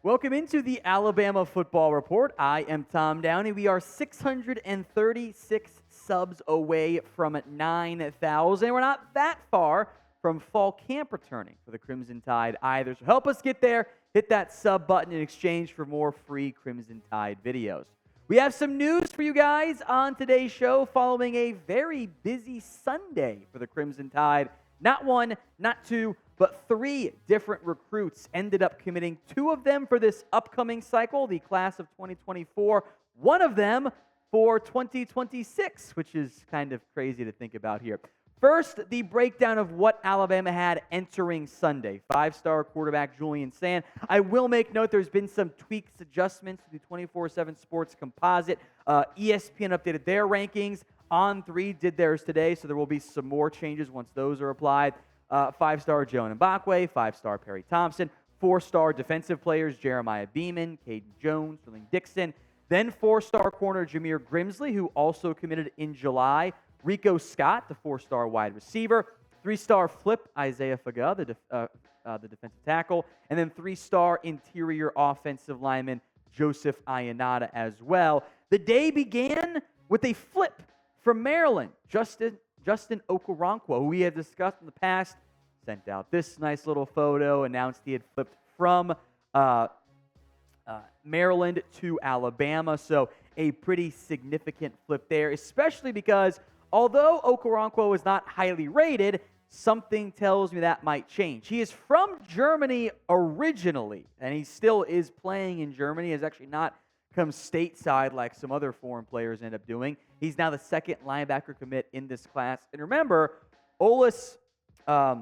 Welcome into the Alabama Football Report. I am Tom Downey. We are 636 subs away from 9,000. We're not that far from fall camp returning for the Crimson Tide either. So help us get there. Hit that sub button in exchange for more free Crimson Tide videos. We have some news for you guys on today's show following a very busy Sunday for the Crimson Tide. Not one, not two, but three different recruits ended up committing. Two of them for this upcoming cycle, the class of 2024. One of them for 2026, which is kind of crazy to think about here. First, the breakdown of what Alabama had entering Sunday. Five-star quarterback Julian Sand. I will make note there's been some tweaks, adjustments to the 24/7 Sports composite. ESPN updated their rankings. On3 did theirs today, so there will be some more changes once those are applied. Five-star Joe Mbakwe, five-star Perry Thompson, four-star defensive players Jeremiah Beeman, Caden Jones, Sterling Dixon, then four-star corner Jameer Grimsley, who also committed in July, Rico Scott, the four-star wide receiver, three-star flip Isaiah Faga, the defensive tackle, and then three-star interior offensive lineman Joseph Ionata as well. The day began with a flip from Maryland. Justin Okoronkwo, who we had discussed in the past, sent out this nice little photo, announced he had flipped from Maryland to Alabama. So a pretty significant flip there, especially because although Okoronkwo is not highly rated, something tells me that might change. He is from Germany originally, and he still is playing in Germany. He has actually not come stateside like some other foreign players end up doing. He's now the second linebacker commit in this class. And remember, Olis, let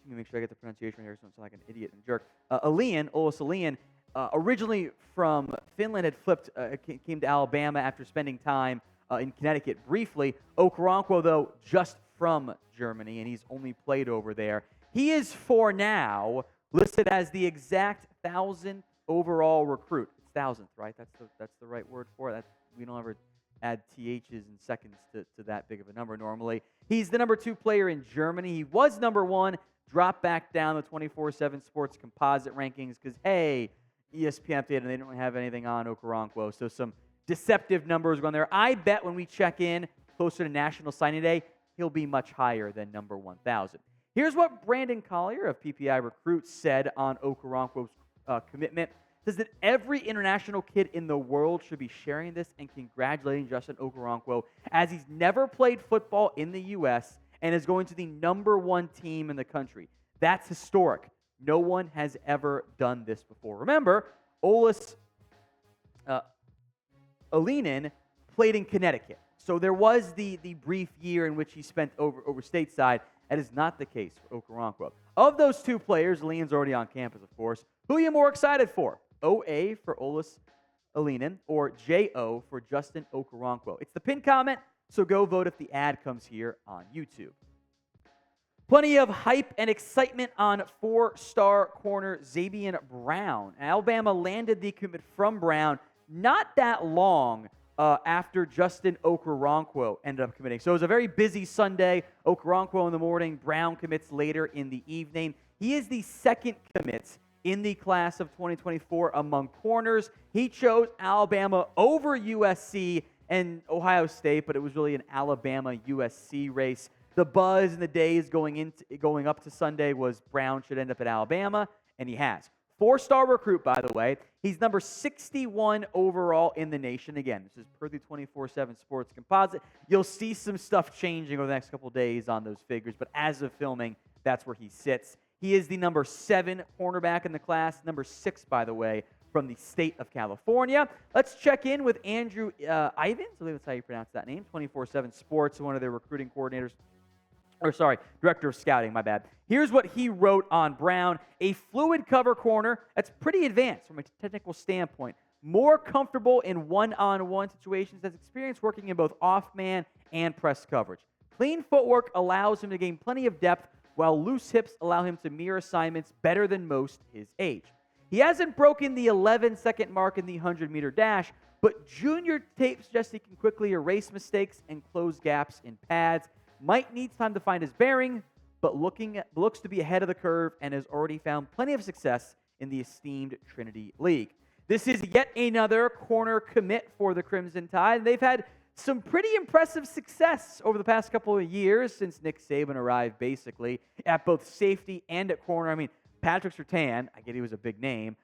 me make sure I get the pronunciation right here so I'm not like an idiot and jerk. Olis Alian, originally from Finland, had flipped, came to Alabama after spending time in Connecticut briefly. Okoronkwo, though, just from Germany, and he's only played over there. He is, for now, listed as the exact 1,000th overall recruit. It's 1,000th, right? That's the right word for it. We don't ever add THs and seconds to that big of a number normally. He's the number 2 player in Germany. He was number 1, dropped back down the 24/7 Sports composite rankings because, hey, ESPN updated and they don't have anything on Okoronkwo. So some deceptive numbers going there. I bet when we check in closer to National Signing Day, he'll be much higher than number 1,000. Here's what Brandon Collier of PPI Recruits said on Okoronkwo's commitment. Says that every international kid in the world should be sharing this and congratulating Justin Okoronkwo as he's never played football in the U.S. and is going to the number 1 team in the country. That's historic. No one has ever done this before. Remember, Olis Alinen played in Connecticut. So there was the brief year in which he spent over stateside. That is not the case for Okoronkwo. Of those 2 players, Leon's already on campus, of course. Who are you more excited for? OA for Olis Alinen or JO for Justin Okoronkwo? It's the pinned comment, so go vote if the ad comes here on YouTube. Plenty of hype and excitement on 4-star corner Zabien Brown. Alabama landed the commit from Brown not that long after Justin Okoronkwo ended up committing. So it was a very busy Sunday. Okoronkwo in the morning, Brown commits later in the evening. He is the second commit in the class of 2024 among corners. He chose Alabama over USC and Ohio State, but it was really an Alabama-USC race. The buzz in the days going up to Sunday was Brown should end up at Alabama, and he has. 4-star recruit, by the way. He's number 61 overall in the nation. Again, this is per the 24/7 Sports composite. You'll see some stuff changing over the next couple days on those figures, but as of filming, that's where he sits. He is the number 7 cornerback in the class, number 6, by the way, from the state of California. Let's check in with Andrew Ivins, I believe that's how you pronounce that name, 24/7 Sports, one of their recruiting coordinators. Director of scouting, my bad. Here's what he wrote on Brown. A fluid cover corner that's pretty advanced from a technical standpoint. More comfortable in one-on-one situations, has experience working in both off-man and press coverage. Clean footwork allows him to gain plenty of depth, while loose hips allow him to mirror assignments better than most his age. He hasn't broken the 11-second mark in the 100-meter dash, but junior tape suggests he can quickly erase mistakes and close gaps in pads. Might need time to find his bearing, but looks to be ahead of the curve and has already found plenty of success in the esteemed Trinity League. This is yet another corner commit for the Crimson Tide. They've had some pretty impressive success over the past couple of years since Nick Saban arrived, basically, at both safety and at corner. I mean, Patrick Surtain, I get he was a big name,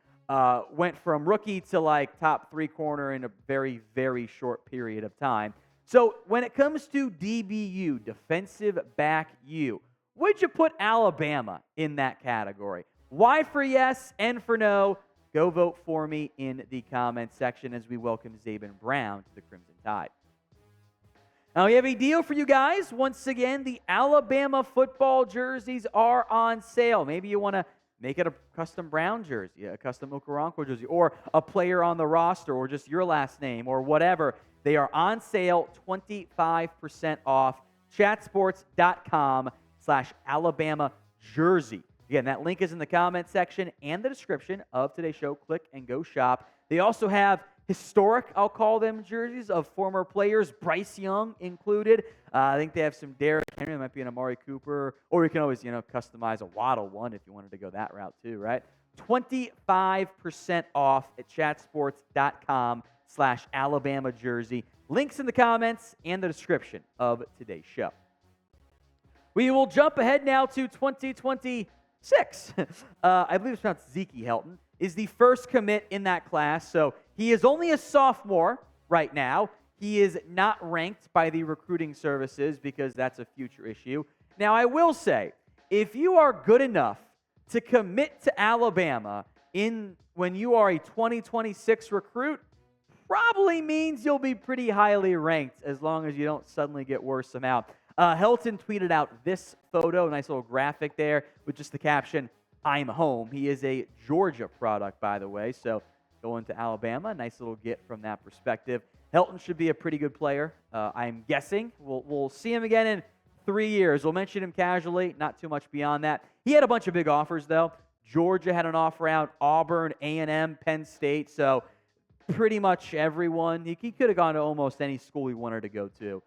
went from rookie to like top 3 corner in a very, very short period of time. So when it comes to DBU, defensive back U, would you put Alabama in that category? Y for yes, N for no. Go vote for me in the comments section as we welcome Zabien Brown to the Crimson Tide. Now, we have a deal for you guys. Once again, the Alabama football jerseys are on sale. Maybe you want to make it a custom Brown jersey, a custom Okoronkwo jersey, or a player on the roster, or just your last name, or whatever. They are on sale, 25% off, chatsports.com/Alabama jersey. Again, that link is in the comment section and the description of today's show. Click and go shop. They also have historic, I'll call them, jerseys of former players, Bryce Young included. I think they have some Derrick Henry. There might be an Amari Cooper. Or you can always, customize a Waddle one if you wanted to go that route too, right? 25% off at chatsports.com/Alabama jersey. Links in the comments and the description of today's show. We will jump ahead now to 2026. I believe it's pronounced Zykie Helton, is the first commit in that class. So he is only a sophomore right now. He is not ranked by the recruiting services because that's a future issue. Now, I will say, if you are good enough to commit to Alabama when you are a 2026 recruit, probably means you'll be pretty highly ranked as long as you don't suddenly get worse somehow. Helton tweeted out this photo, nice little graphic there with just the caption, "I'm home." He is a Georgia product, by the way, so going to Alabama, nice little get from that perspective. Helton should be a pretty good player, I'm guessing. We'll see him again in 3 years. We'll mention him casually, not too much beyond that. He had a bunch of big offers, though. Georgia had an offer out, Auburn, A&M, Penn State, so pretty much everyone. He could have gone to almost any school he wanted to go to.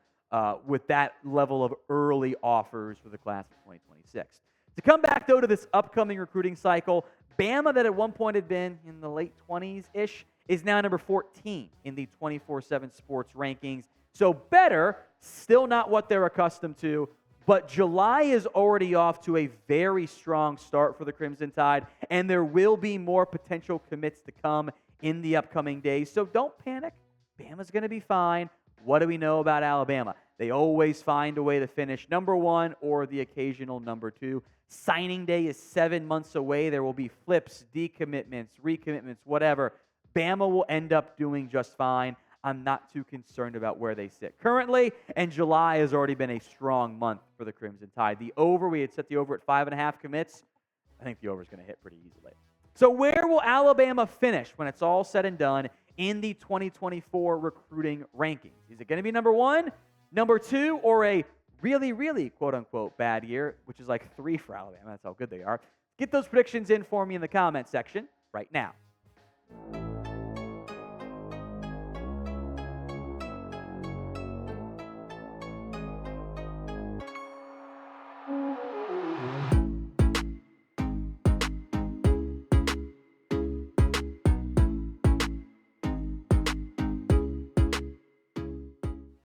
With that level of early offers for the class of 2026. To come back, though, to this upcoming recruiting cycle, Bama, that at one point had been in the late 20s-ish, is now number 14 in the 24/7 Sports rankings. So better, still not what they're accustomed to, but July is already off to a very strong start for the Crimson Tide, and there will be more potential commits to come in the upcoming days. So don't panic. Bama's going to be fine. What do we know about Alabama? They always find a way to finish number 1 or the occasional number 2. Signing day is 7 months away. There will be flips, decommitments, recommitments, whatever. Bama will end up doing just fine. I'm not too concerned about where they sit currently, and July has already been a strong month for the Crimson Tide. The over, we had set the over at 5.5 commits. I think the over is going to hit pretty easily. So where will Alabama finish when it's all said and done in the 2024 recruiting rankings? Is it going to be number 1, number 2, or a really, really, quote-unquote, bad year, which is like 3 for Alabama? That's how good they are. Get those predictions in for me in the comment section right now.